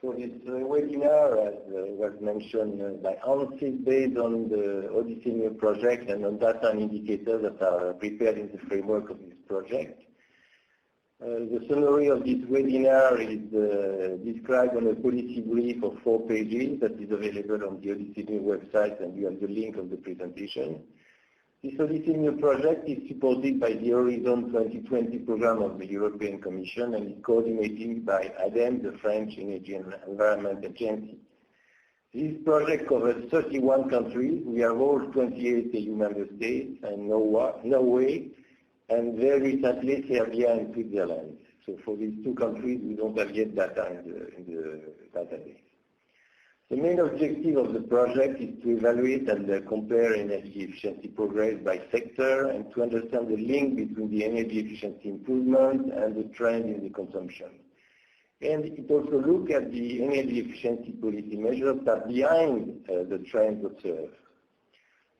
So this webinar, as was mentioned by Hans, is based on the Odyssee-Mure project and on data and indicators that are prepared in the framework of this project. The summary of this webinar is described on a policy brief of 4 pages that is available on the Odyssee-Mure website, and you have the link of the presentation. This Odyssee-Mure project is supported by the Horizon 2020 program of the European Commission and is coordinated by ADEME, the French Energy and Environment Agency. This project covers 31 countries. We have all 28 EU member states and Norway, and very recently Serbia and Switzerland. So for these 2 countries, we don't have yet data in the database. The main objective of the project is to evaluate and compare energy efficiency progress by sector and to understand the link between the energy efficiency improvement and the trend in the consumption. And it also looks at the energy efficiency policy measures that are behind the trends observed.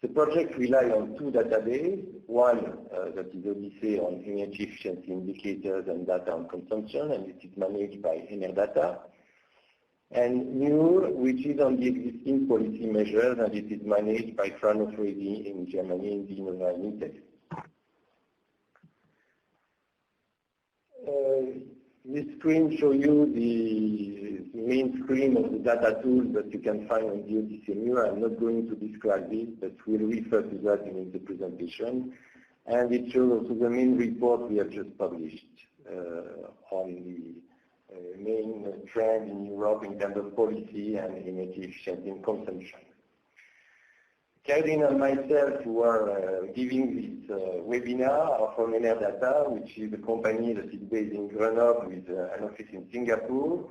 The project relies on 2 databases, one that is Odyssey on energy efficiency indicators and data on consumption, and it is managed by Enerdata, and Mure, which is on the existing policy measures, and it is managed by Fraunhofer in Germany and Innova in Italy. This screen shows you the main screen of the data tools that you can find on the Odyssee-Mure. I'm not going to describe this, but we'll refer to that in the presentation. And it shows also the main report we have just published on the main trend in Europe in terms of policy and energy efficiency and consumption. Carine and myself, who are giving this webinar, are from Enerdata, which is a company that is based in Grenoble with an office in Singapore,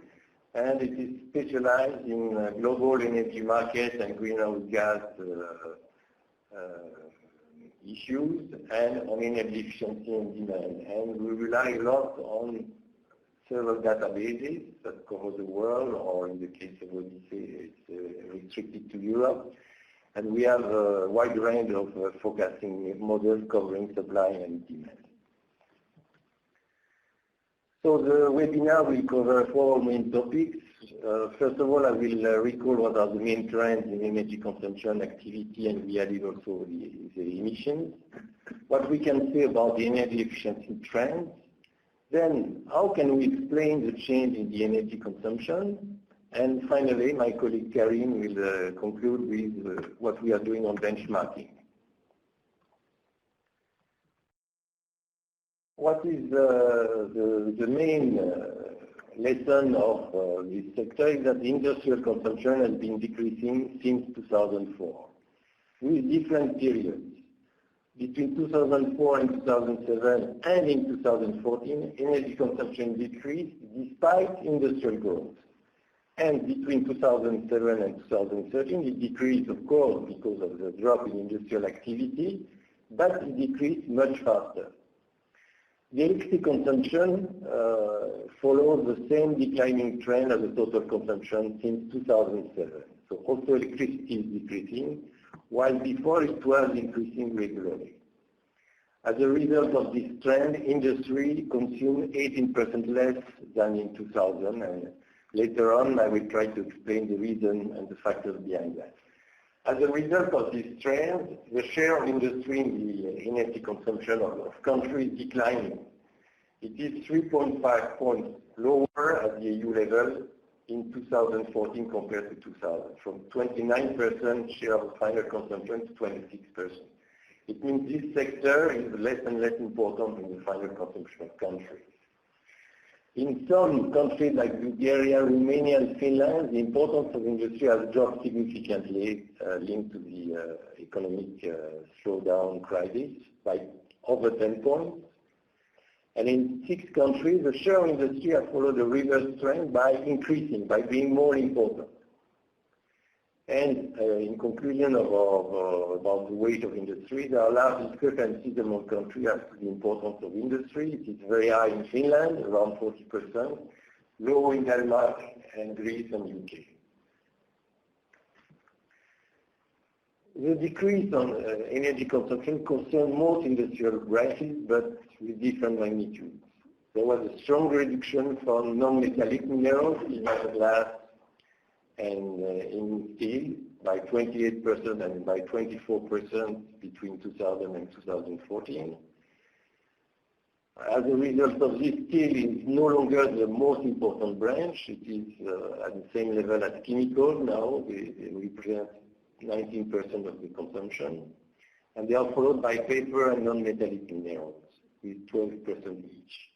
and it is specialized in global energy market and greenhouse gas issues and on energy efficiency and demand. And we rely a lot on several databases that cover the world, or in the case of Odyssey, it's restricted to Europe. And we have a wide range of forecasting models covering supply and demand. So the webinar will cover 4 main topics. First of all, I will recall what are the main trends in energy consumption activity, and we added also the emissions. What we can say about the energy efficiency trends. Then, how can we explain the change in the energy consumption? And finally, my colleague Carine will conclude with what we are doing on benchmarking. What is the main lesson of this sector is that the industrial consumption has been decreasing since 2004, with different periods. Between 2004 and 2007 and in 2014, energy consumption decreased despite industrial growth. And between 2007 and 2013, it decreased, of course, because of the drop in industrial activity, but it decreased much faster. The electricity consumption follows the same declining trend as the total consumption since 2007. So also electricity is decreasing, while before it was increasing regularly. As a result of this trend, industry consumed 18% less than in 2000, and later on I will try to explain the reason and the factors behind that. As a result of this trend, the share of industry in the energy consumption of countries declining. It is 3.5 points lower at the EU level in 2014 compared to 2000, from 29% share of final consumption to 26%. It means this sector is less and less important in the final consumption of countries. In some countries like Bulgaria, Romania, and Finland, the importance of industry has dropped significantly, linked to the economic slowdown crisis by over 10 points. And in 6 countries, the share of industry has followed the reverse trend by increasing, by being more important. And in conclusion about the weight of industry, there are large discrepancies among countries as to the importance of industry. It is very high in Finland, around 40%, low in Denmark and Greece and UK. The decrease on energy consumption concerns most industrial branches, but with different magnitudes. There was a strong reduction from non-metallic minerals in glass and in steel by 28% and by 24% between 2000 and 2014. As a result of this, steel is no longer the most important branch. It is at the same level as chemical now. They represent 19% of the consumption. And they are followed by paper and non-metallic minerals with 12% each.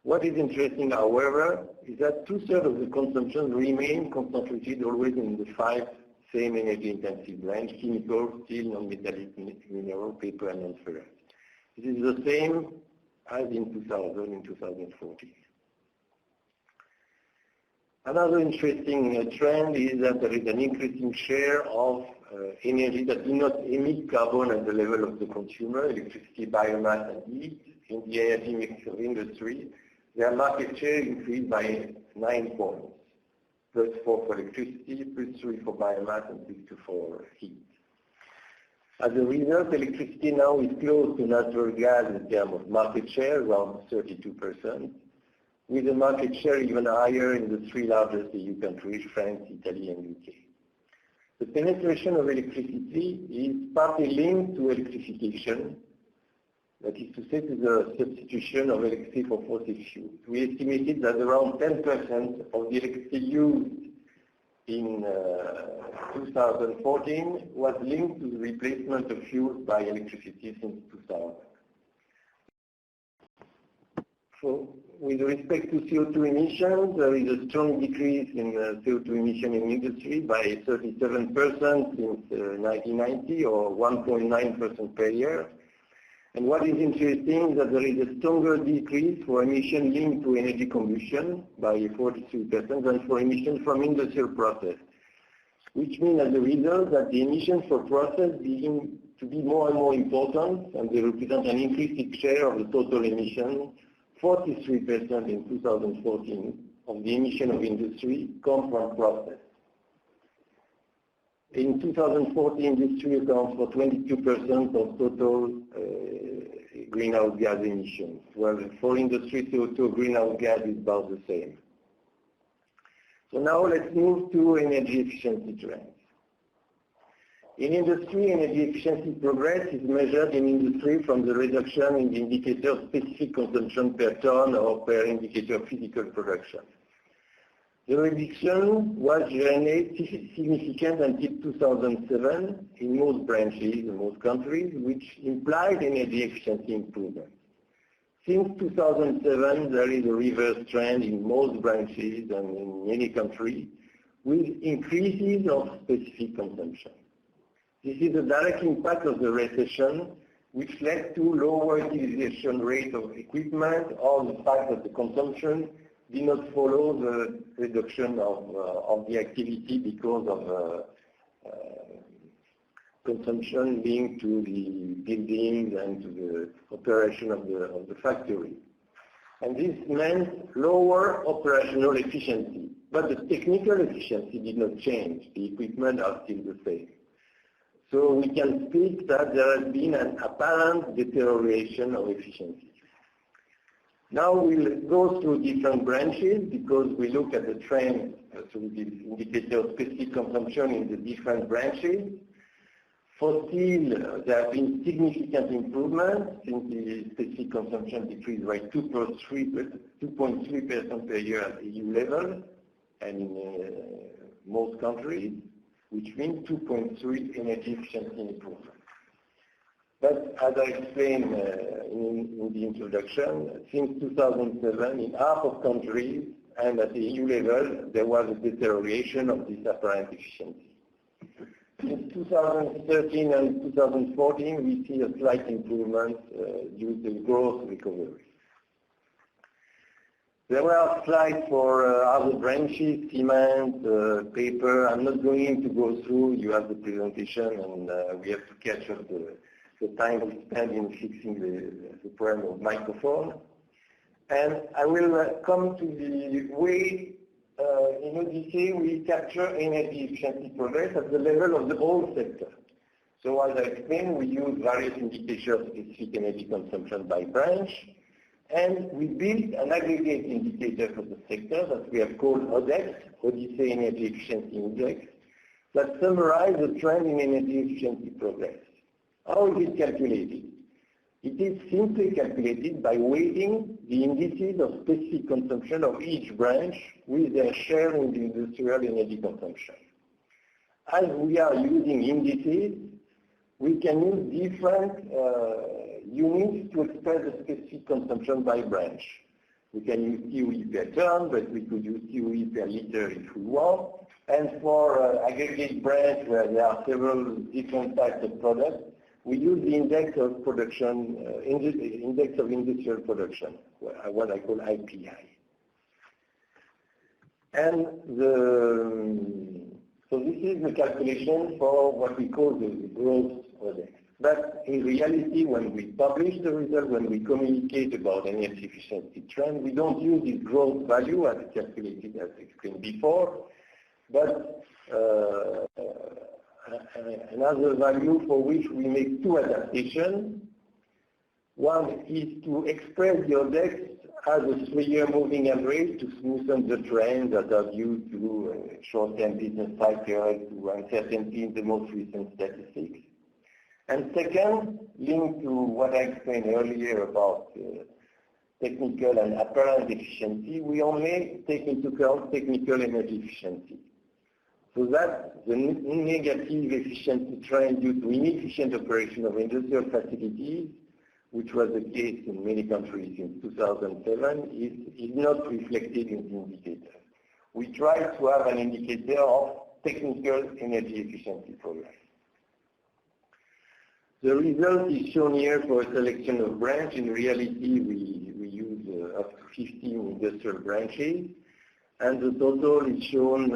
What is interesting, however, is that 2/3 of the consumption remain concentrated always in the 5 same energy-intensive branch: chemical, steel, non-metallic mineral, paper, and non-ferrous. This is the same as in 2000 and 2014. Another interesting trend is that there is an increasing share of energy that do not emit carbon at the level of the consumer: electricity, biomass, and heat. In the energy mix of industry, their market share increased by 9 points, +4 for electricity, +3 for biomass, and +2 for heat. As a result, electricity now is close to natural gas in terms of market share, around 32%, with a market share even higher in the 3 largest EU countries, France, Italy, and UK. The penetration of electricity is partly linked to electrification, that is to say, to the substitution of electricity for fossil fuels. We estimated that around 10% of the electricity used in 2014 was linked to the replacement of fuels by electricity since 2000. So, with respect to CO2 emissions, there is a strong decrease in CO2 emission in industry by 37% since 1990, or 1.9% per year. And what is interesting is that there is a stronger decrease for emission linked to energy combustion by 43% than for emissions from industrial process, which means as a result that the emissions for process begin to be more and more important, and they represent an increasing share of the total emissions. 43% in 2014 of the emission of industry come from process. In 2014, industry accounts for 22% of total greenhouse gas emissions, while for industry CO2 greenhouse gas is about the same. So now let's move to energy efficiency trends. In industry, energy efficiency progress is measured in industry from the reduction in the indicator of specific consumption per ton or per indicator of physical production. The reduction was generally significant until 2007 in most branches, in most countries, which implied energy efficiency improvement. Since 2007, there is a reverse trend in most branches and in many countries, with increases of specific consumption. This is a direct impact of the recession, which led to lower utilization rate of equipment, or the fact that the consumption did not follow the reduction of the activity because of consumption linked to the buildings and to the operation of the factory. And this meant lower operational efficiency, but the technical efficiency did not change. The equipment are still the same. So we can speak that there has been an apparent deterioration of efficiency. Now we'll go through different branches because we look at the trend through the indicator of specific consumption in the different branches. For steel, there have been significant improvements since the specific consumption decreased by 2.3% per year at the EU level and in most countries, which means 2.3 energy efficiency improvement. But as I explained in the introduction, since 2007, in half of countries and at the EU level, there was a deterioration of this apparent efficiency. Since 2013 and 2014, we see a slight improvement due to growth recovery. There were slides for other branches, cement, paper. I'm not going to go through. You have the presentation, and we have to catch up the time we spend in fixing the problem of microphone. And I will come to the way in Odyssey we capture energy efficiency progress at the level of the whole sector. So as I explained, we use various indicators of specific energy consumption by branch. And we built an aggregate indicator for the sector that we have called ODEX, Odyssey Energy Efficiency Index, that summarizes the trend in energy efficiency progress. How is it calculated? It is simply calculated by weighting the indices of specific consumption of each branch with their share in the industrial energy consumption. As we are using indices, we can use different units to express the specific consumption by branch. We can use TOE per ton, but we could use TOE per liter if we want. And for aggregate branch where there are several different types of products, we use the index of production, index of industrial production, what I call IPI. And so this is the calculation for what we call the gross ODEX. But in reality, when we publish the result, when we communicate about energy efficiency trend, we don't use the gross value as calculated as explained before, but another value for which we make two adaptations. One is to express the ODEX as a 3-year moving average to smoothen the trends that are due to short-term business cycles, to uncertainty in the most recent statistics. And second, linked to what I explained earlier about technical and apparent efficiency, we only take into account technical energy efficiency. So that the negative efficiency trend due to inefficient operation of industrial facilities, which was the case in many countries in 2007, is not reflected in the indicator. We try to have an indicator of technical energy efficiency progress. The result is shown here for a selection of branches. In reality, we use up to 15 industrial branches, and the total is shown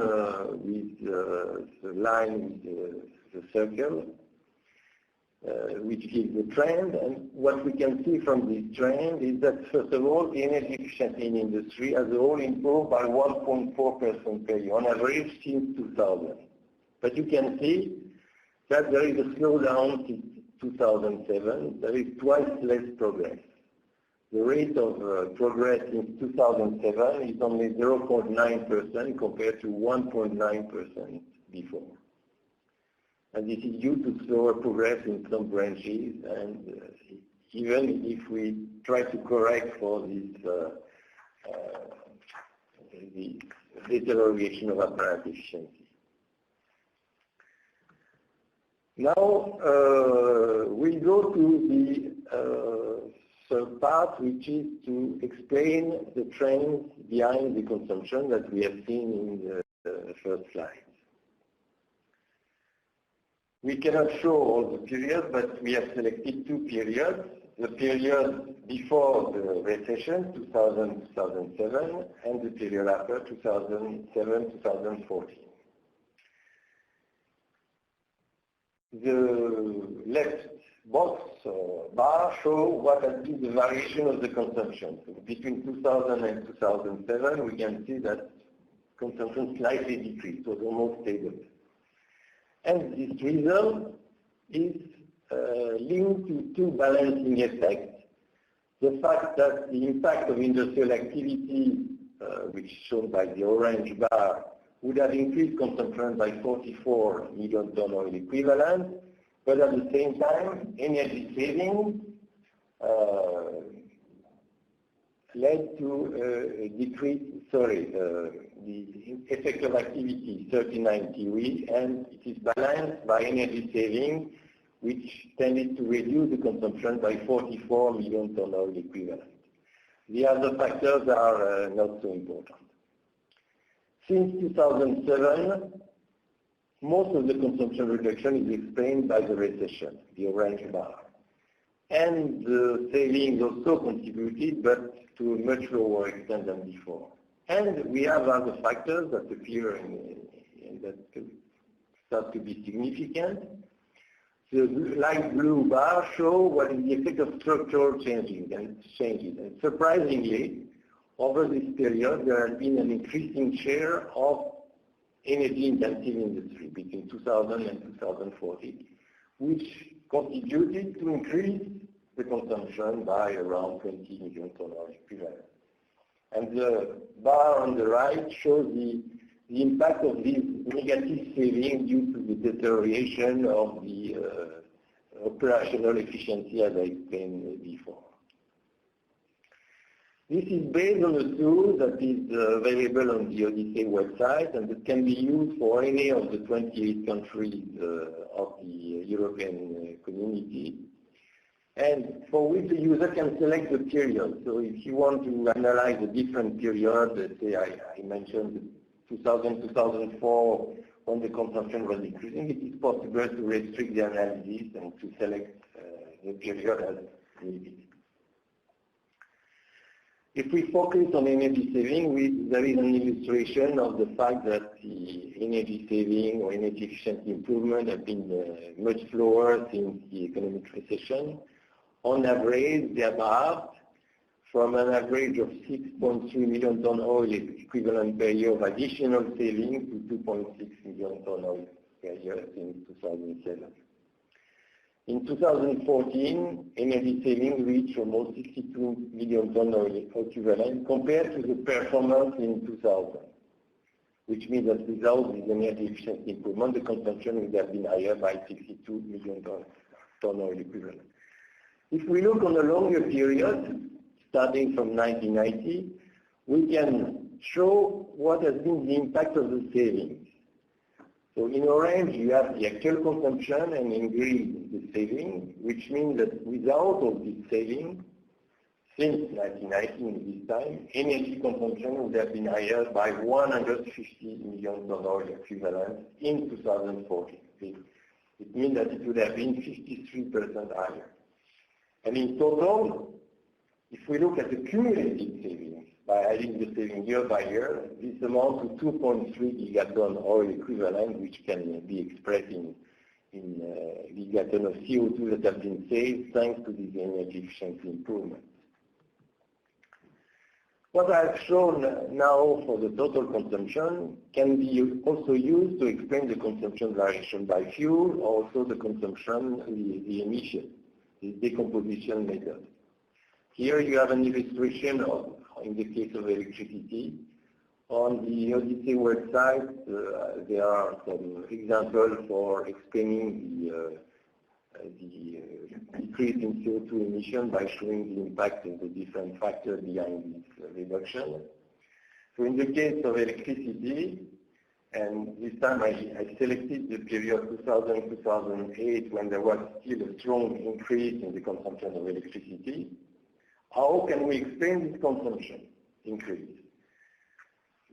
with the line with the circle, which gives the trend. And what we can see from this trend is that, first of all, the energy efficiency in industry as a whole improved by 1.4% per year on average since 2000. But you can see that there is a slowdown since 2007. There is twice less progress. The rate of progress in 2007 is only 0.9% compared to 1.9% before. And this is due to slower progress in some branches, and even if we try to correct for this the deterioration of apparent efficiency. Now we go to the third part, which is to explain the trends behind the consumption that we have seen in the first slide. We cannot show all the periods, but we have selected two periods. The period before the recession, 2000-2007, and the period after, 2007-2014. The left box bar shows what has been the variation of the consumption. So between 2000 and 2007, we can see that consumption slightly decreased, was almost stable. And this result is linked to two balancing effects. The fact that the impact of industrial activity, which is shown by the orange bar, would have increased consumption by 44 million ton oil equivalent, but at the same time, energy savings led to a decrease, the effect of activity, 39 TOE, and it is balanced by energy saving, which tended to reduce the consumption by 44 million ton oil equivalent. The other factors are not so important. Since 2007, most of the consumption reduction is explained by the recession, the orange bar. And the savings also contributed, but to a much lower extent than before. And we have other factors that appear and that start to be significant. The light blue bar show what is the effect of structural changes. And surprisingly, over this period, there has been an increasing share of energy-intensive industry between 2000 and 2014, which contributed to increase the consumption by around 20 million ton oil equivalent. And the bar on the right shows the impact of this negative saving due to the deterioration of the operational efficiency, as I explained before. This is based on a tool that is available on the Odyssey website and that can be used for any of the 28 countries of the European community, and for which the user can select the period. So if you want to analyze a different period, let's say I mentioned 2000-2004, when the consumption was increasing, it is possible to restrict the analysis and to select the period as needed. If we focus on energy saving, there is an illustration of the fact that the energy saving or energy efficiency improvement have been much slower since the economic recession. On average, they have halved from an average of 6.3 million ton oil equivalent per year of additional savings to 2.6 million ton oil per year since 2007. In 2014, energy savings reached almost 62 million ton oil equivalent compared to the performance in 2000, which means that without this energy efficiency improvement, the consumption would have been higher by 62 million ton oil equivalent. If we look on a longer period, starting from 1990, we can show what has been the impact of the savings. So in orange, you have the actual consumption, and in green, the saving, which means that without all this saving, since 1990 in this time, energy consumption would have been higher by 150 million ton oil equivalent in 2014. It means that it would have been 53% higher. And in total, if we look at the cumulative savings, by adding the saving year by year, this amounts to 2.3 gigaton oil equivalent, which can be expressed in gigaton of CO2 that have been saved thanks to this energy efficiency improvement. What I've shown now for the total consumption can be also used to explain the consumption variation by fuel, also the consumption, the emission, the decomposition method. Here you have an illustration of, in the case of electricity. On the Odyssey website, there are some examples for explaining the decrease in CO2 emission by showing the impact of the different factors behind this reduction. So in the case of electricity, and this time I selected the period 2000-2008 when there was still a strong increase in the consumption of electricity. How can we explain this consumption increase?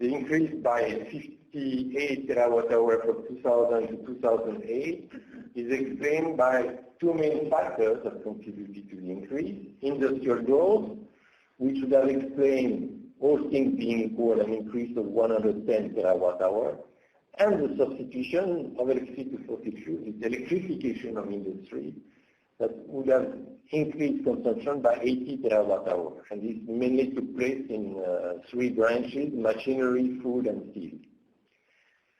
The increase by 58 terawatt-hour from 2000 to 2008 is explained by two main factors that contributed to the increase. Industrial growth, which would have explained, all things being equal, an increase of 110 terawatt-hour, and the substitution of electricity to fossil fuels, the electrification of industry, that would have increased consumption by 80 terawatt-hour. And this mainly took place in three branches: machinery, food, and steel.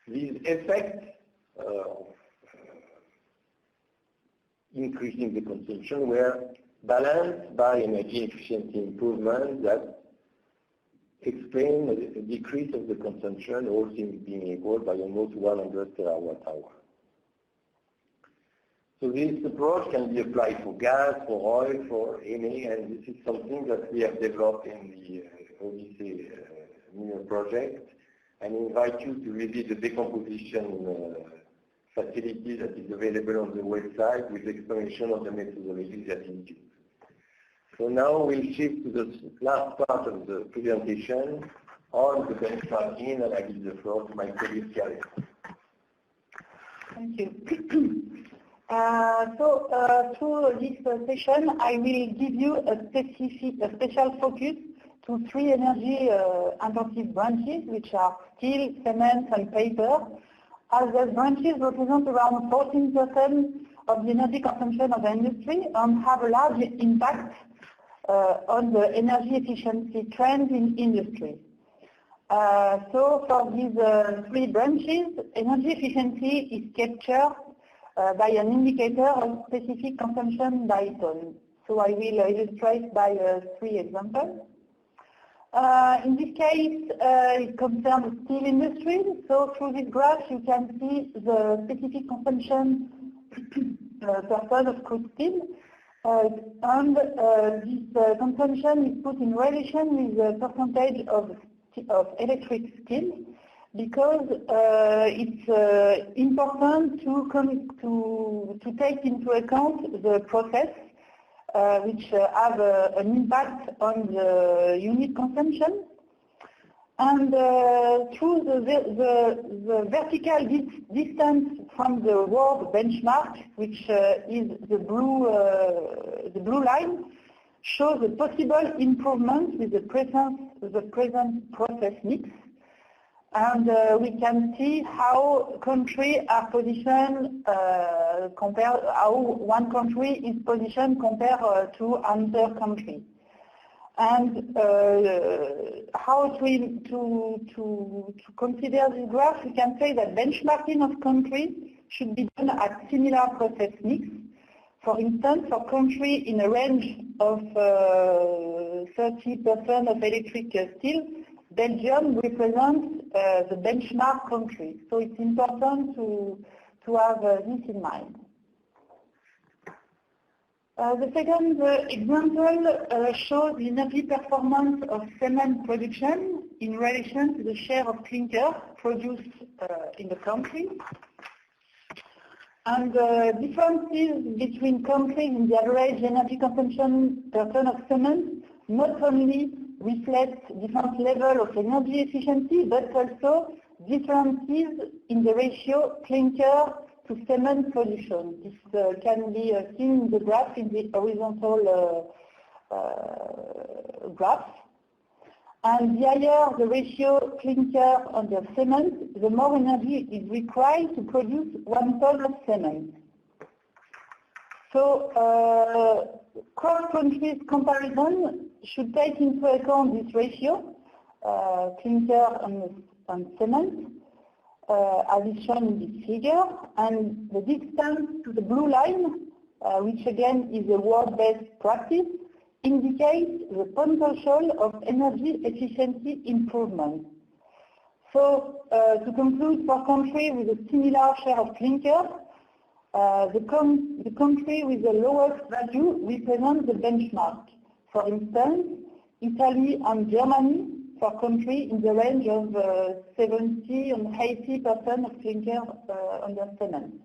These effects of increasing the consumption were balanced by energy efficiency improvement that explain a decrease of the consumption, all things being equal, by almost 100 terawatt-hour. So this approach can be applied for gas, for oil, for any, and this is something that we have developed in the Odyssee-Mure project, and invite you to visit the decomposition facility that is available on the website with explanation of the methodology that is used. So now we'll shift to the last part of the presentation on the benchmarking, and I give the floor to my colleague Carine. Thank you. Through this session, I will give you a special focus to three energy-intensive branches, which are steel, cement, and paper, as the branches represent around 14% of the energy consumption of the industry and have a large impact on the energy efficiency trend in industry. So for these three branches, energy efficiency is captured by an indicator of specific consumption by ton. So I will illustrate by 3 examples. In this case, it concerns the steel industry. So through this graph, you can see the specific consumption per ton of crude steel. And this consumption is put in relation with the percentage of electric steel, because it's important to take into account the process which have an impact on the unit consumption. And through the vertical distance from the world benchmark, which is the blue line, shows a possible improvement with the present process mix. And we can see how countries are positioned, how one country is positioned compared to another country. And how to consider this graph, we can say that benchmarking of countries should be done at similar process mix. For instance, for countries in a range of 30% of electric steel, Belgium represents the benchmark country. So it's important to have this in mind. The second example shows the energy performance of cement production in relation to the share of clinker produced in the country. And differences between countries in the average energy consumption per ton of cement not only reflect different level of energy efficiency, but also differences in the ratio clinker to cement production. This can be seen in the graph, in the horizontal graph. And the higher the ratio clinker on the cement, the more energy is required to produce 1 ton of cement. So cross-country comparison should take into account this ratio, clinker and cement, as is shown in this figure, and the distance to the blue line, which again is a world-based practice, indicates the potential of energy efficiency improvement. So to conclude, for countries with a similar share of clinker, the country with the lowest value represents the benchmark. For instance, Italy and Germany, for countries in the range of 70 and 80% of clinker on their cement.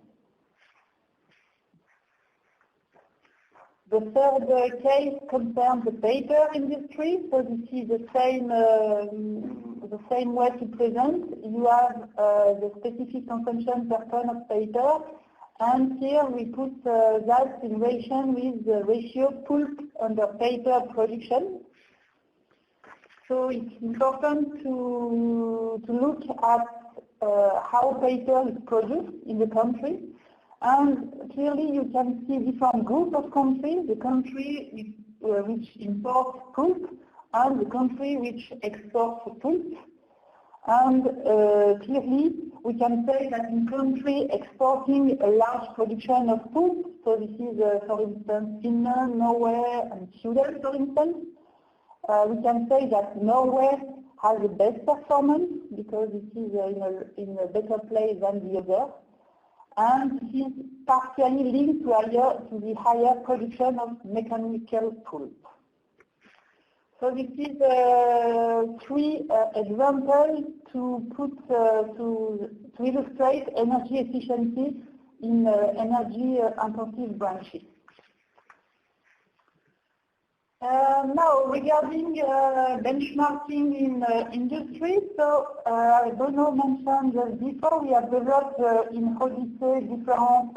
The third case concerns the paper industry. So this is the same way to present. You have the specific consumption per ton of paper, and here we put that in relation with the ratio pulp under paper production. So it's important to look at how paper is produced in the country. And clearly you can see different groups of countries, the country which imports pulp and the country which exports pulp. And clearly we can say that in country exporting a large production of pulp, so this is for instance Finland, Norway and Sweden for instance, we can say that Norway has the best performance because it is in a better place than the other, and it is partially linked to the higher production of mechanical pulp. So this is 3 examples to illustrate energy efficiency in energy intensive branches. Now, regarding benchmarking in industry, so Bruno mentioned just before, we have developed in Odyssee different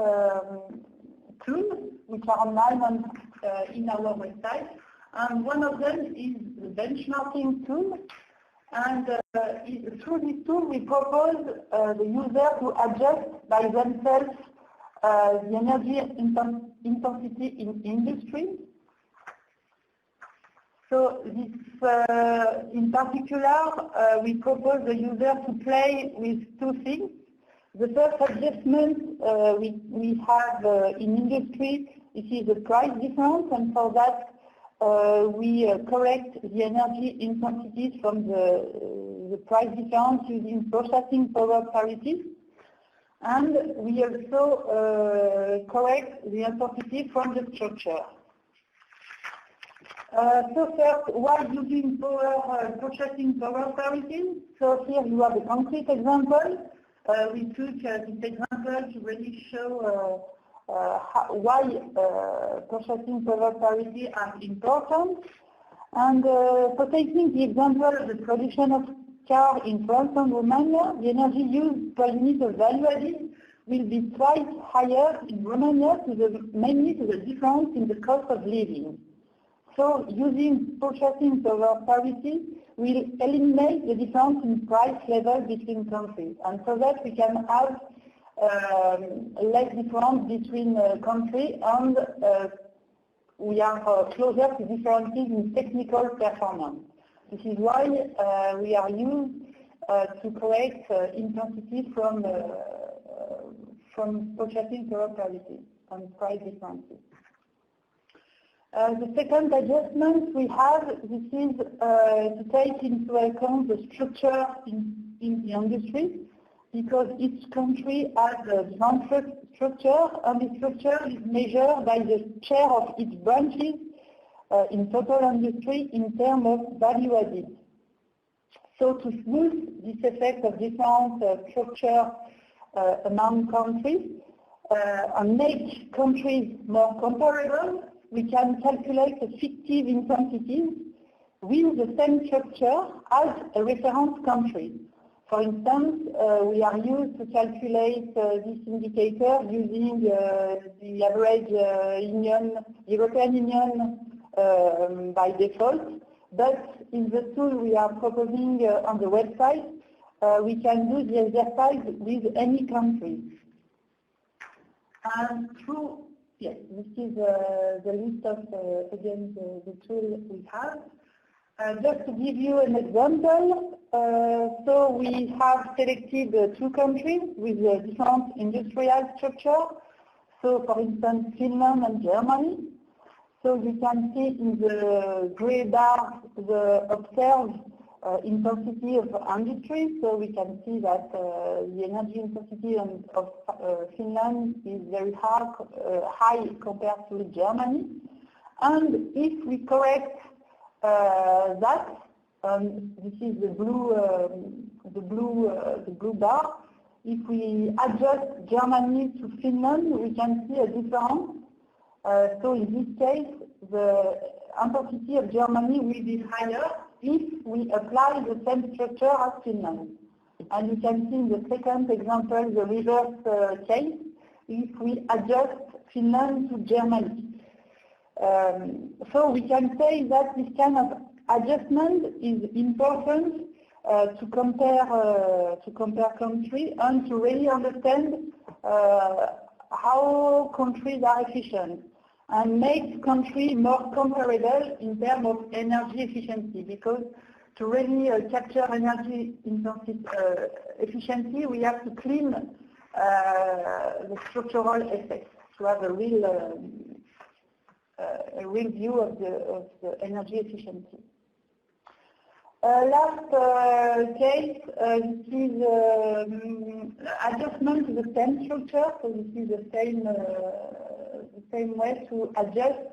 tools which are online on, in our website. And one of them is the benchmarking tool. And through this tool, we propose the user to adjust by themselves the energy intensity in industry. So this, in particular, we propose the user to play with 2 things. The first adjustment we have in industry This is the price difference, and for that we correct the energy intensities from the price difference using purchasing power parity. And we also correct the intensity from the structure. So first, why using purchasing power parity? So here you have a concrete example. We took this example to really show why purchasing power parity are important. And for taking the example of the production of car in France and Romania, the energy used per unit of value added will be twice higher in Romania, mainly to the difference in the cost of living. So using purchasing power parity will eliminate the difference in price level between countries, and so that we can have less difference between countries, and we are closer to differences in technical performance. This is why we are used to correct intensity from purchasing power parity and price differences. The second adjustment we have, this is to take into account the structure in the industry, because each country has a different structure, and the structure is measured by the share of its branches in total industry in terms of value added. So to smooth this effect of different structure among countries and make countries more comparable, we can calculate a fictive intensity with the same structure as a reference country. For instance, we are used to calculate this indicator using the average European Union by default, but in the tool we are proposing on the website, we can do the exercise with any country. And through, yes, this is the list of, again, the tool we have. Just to give you an example, so we have selected 2 countries with a different industrial structure. So for instance, Finland and Germany. So you can see in the gray bar the observed intensity of industry. So we can see that the energy intensity of Finland is very high compared to Germany. And if we correct that, this is the blue bar. If we adjust Germany to Finland, we can see a difference. So in this case, the intensity of Germany will be higher if we apply the same structure as Finland. And you can see in the second example, the reverse case, if we adjust Finland to Germany. So we can say that this kind of adjustment is important to compare countries and to really understand how countries are efficient and make countries more comparable in terms of energy efficiency, because to really capture energy efficiency, we have to clean the structural effects to have a real view of the energy efficiency. Last case, this is adjustment to the same structure. So this is the same way to adjust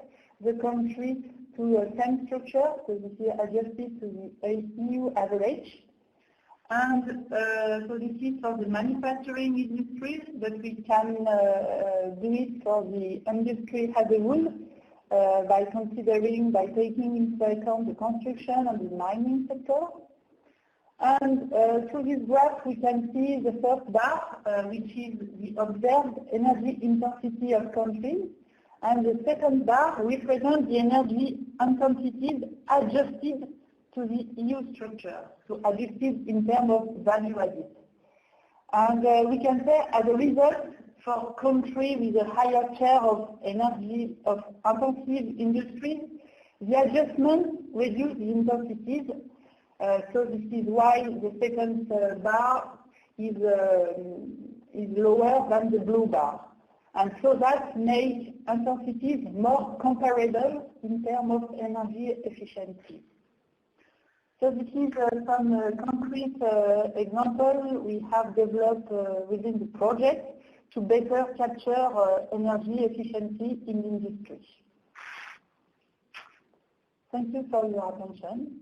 the country to the same structure. So this is adjusted to the EU average. And so this is for the manufacturing industry, but we can do it for the industry as a whole. By taking into account the construction and the mining sector. And through this graph we can see the first bar, which is the observed energy intensity of countries, and the second bar represents the energy intensities adjusted to the EU structure, so adjusted in terms of value added. And we can say as a result, for countries with a higher share of energy of intensive industries, the adjustment reduces the intensities. So this is why the second bar is lower than the blue bar. and so that makes intensities more comparable in terms of energy efficiency. So this is some concrete example we have developed within the project to better capture energy efficiency in industry. Thank you for your attention.